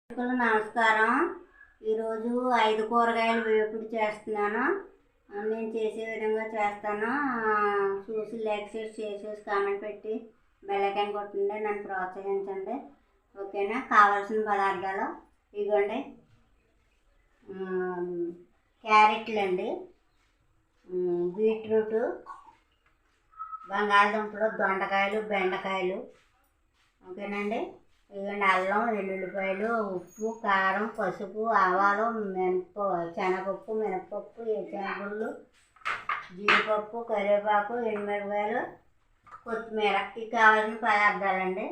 నమస్కారం. ఈరోజు 5 కూరగాయలు వేపుడు చేస్తున్నాను. నేను చేసే విధంగా చేస్తాను. చూసి లైక్ చేసి కామెంట్ పెట్టి బెల్ ఐకాన్ కొట్టండి, నన్ను ప్రోత్సహించండి. ఓకేనా? కావాల్సిన పదార్థాలు ఇదిగోండి. క్యారెట్లు అండి, బీట్రూటు, బంగాళదుంపలు, దొండకాయలు, బెండకాయలు. ఓకేనండి. ఇదిగోండి అల్లం, వెల్లుల్లిపాయలు, ఉప్పు, కారం, పసుపు, ఆవాలు, శనగపప్పు, మినపప్పు, శనగగుళ్ళు, జీడిపప్పు, కరివేపాకు, ఎండుమిరపకాయలు, కొత్తిమీర. ఇవి కావాల్సిన పదార్థాలండి.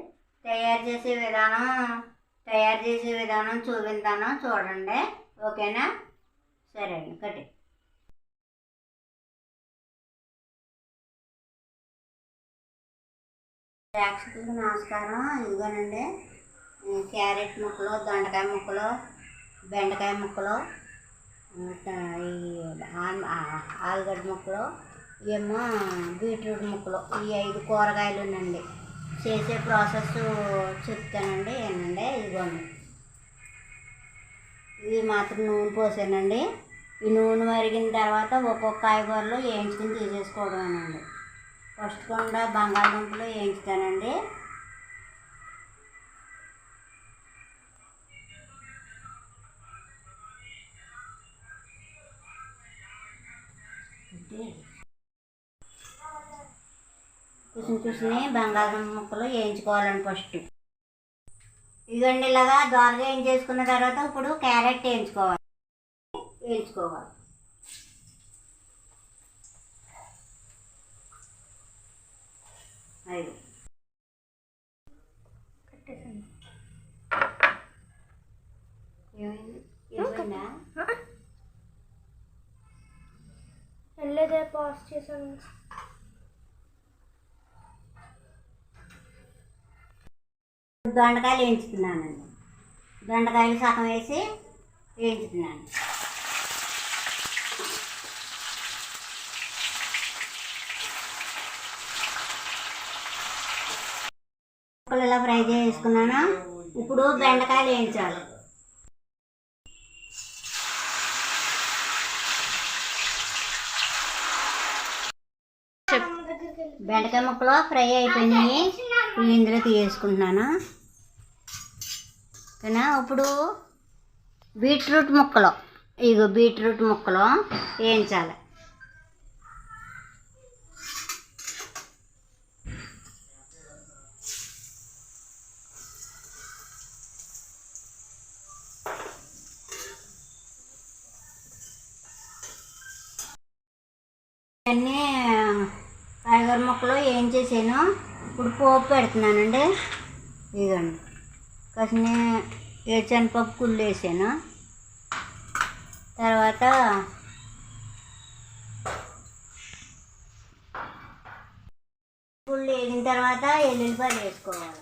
తయారు చేసే విధానం చూపిస్తాను, చూడండి. ఓకేనా? సరే అండి, కట్టి. ప్రేక్షకులకు నమస్కారం. ఇదిగోనండి క్యారెట్ ముక్కలు, దొండకాయ ముక్కలు, బెండకాయ ముక్కలు, ఆలుగడ్డ ముక్కలు, ఏమో బీట్రూట్ ముక్కలు. ఈ 5 కూరగాయలునండి. చేసే ప్రాసెస్ చెప్తానండి, ఏనండి. ఇదిగోండి, ఇవి మాత్రం నూనె పోసానండి. ఈ నూనె మరిగిన తర్వాత ఒక్కొక్క కాయగూరలు వేయించుకుని తీసేసుకోవడమేనండి. ఫస్ట్ కొండ బంగాళదుంపలు వేయించుతానండి. కుసిని బంగాళదుంప ముక్కలు వేయించుకోవాలండి ఫస్ట్. ఇదిగోండి ఇలాగా దోరగా వేయించేసుకున్న తర్వాత ఇప్పుడు క్యారెట్ వేయించుకోవాలి. అయ్యి వెళ్ళేదే పాస్ చేశాను. దొండకాయలు వేయించుతున్నానండి. దొండకాయలు సగం వేసి వేయించుతున్నాను. ముక్కలు ఇలా ఫ్రై చేసుకున్నాను. ఇప్పుడు బెండకాయలు వేయించాలి. బెండకాయ ముక్కలు ఫ్రై అయిపోయినాయి, ఇందులో తీసుకుంటున్నాను. ఓకేనా? ఇప్పుడు బీట్రూట్ ముక్కలు వేయించాలి. అన్నీ కాయగూర ముక్కలు వేయించేసాను. ఇప్పుడు పోపు పెడుతున్నానండి. ఇదిగోండి, కాసిన శనగపప్పు కుళ్ళు వేసాను. తర్వాత కుళ్ళు వేసిన తర్వాత ఎల్లుల్లిపాయలు వేసుకోవాలి.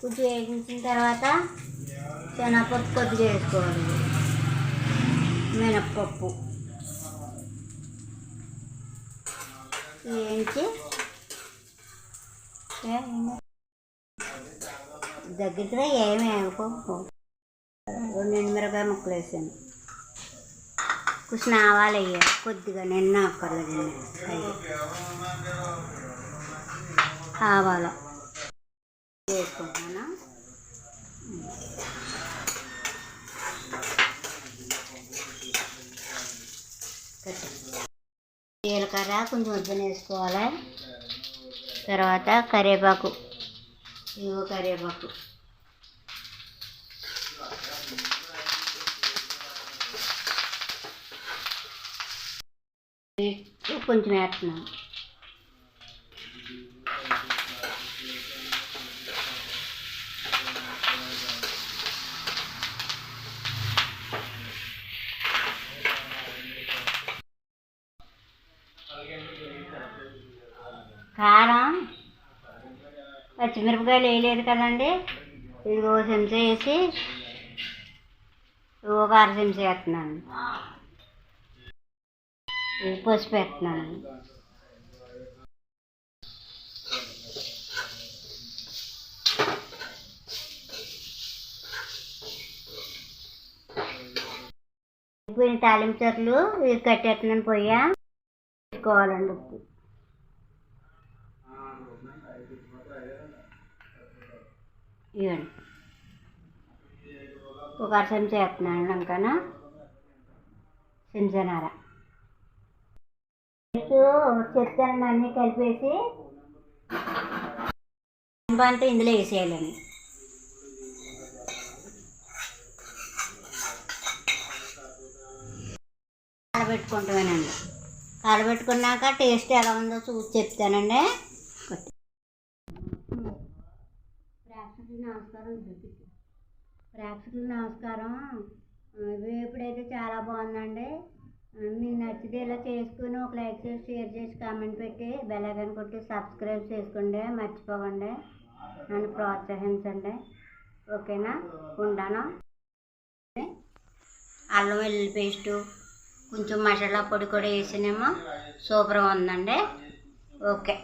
కొంచెం వేయించిన తర్వాత శనగపప్పు కొద్దిగా వేసుకోవాలి, మినప్పప్పు వేయించి దగ్గరగా ఏమి వేయకపో 2 ఎండుమిరపకాయ ముక్కలు వేసాను. కొంచెం ఆవాలు వేయాలి కొద్దిగా, నిన్న అక్కర్లేదు. ఆవాలు వేసుకుంటాను. జీలకర్ర కొంచెం వద్దన వేసుకోవాలి. తర్వాత కరివేపాకు, కరివేపాకు కొంచెం వేస్తున్నాను. కారం, పచ్చిమిరపకాయలు వేయలేదు కదండి. ఇది 1 చెంచా వేసి 1/2 చెంచా వేస్తున్నాను. ఇది పసుపు వేస్తున్నాను. పోయిన తాలింపు చెట్లు ఇవి కట్టేస్తున్నాను పొయ్య వేసుకోవాలండి ఉప్పు. ఇవ్వండి ఒక అరసం చేస్తున్నాను ఇంకానా సింజనార చెత్తను అన్నీ కలిపేసి అంతా ఇందులో వేసేయాలండి. కాలబెట్టుకుంటామేనండి. కాలబెట్టుకున్నాక టేస్ట్ ఎలా ఉందో చూసి చెప్తానండి. ప్రేక్షకులు నమస్కారం. వేపుడైతే చాలా బాగుందండి. మీకు నచ్చితే ఇలా చేసుకుని ఒక లైక్ చేసి షేర్ చేసి కామెంట్ పెట్టి బెల్ ఐకాన్ కొట్టి సబ్స్క్రైబ్ చేసుకోండి. మర్చిపోకండి, నన్ను ప్రోత్సహించండి. ఓకేనా? ఉంటాను. అల్లం వెల్లుల్లి పేస్టు కొంచెం మసాలా పొడి కూడా వేసినేమో సూపర్గా ఉందండి. ఓకే.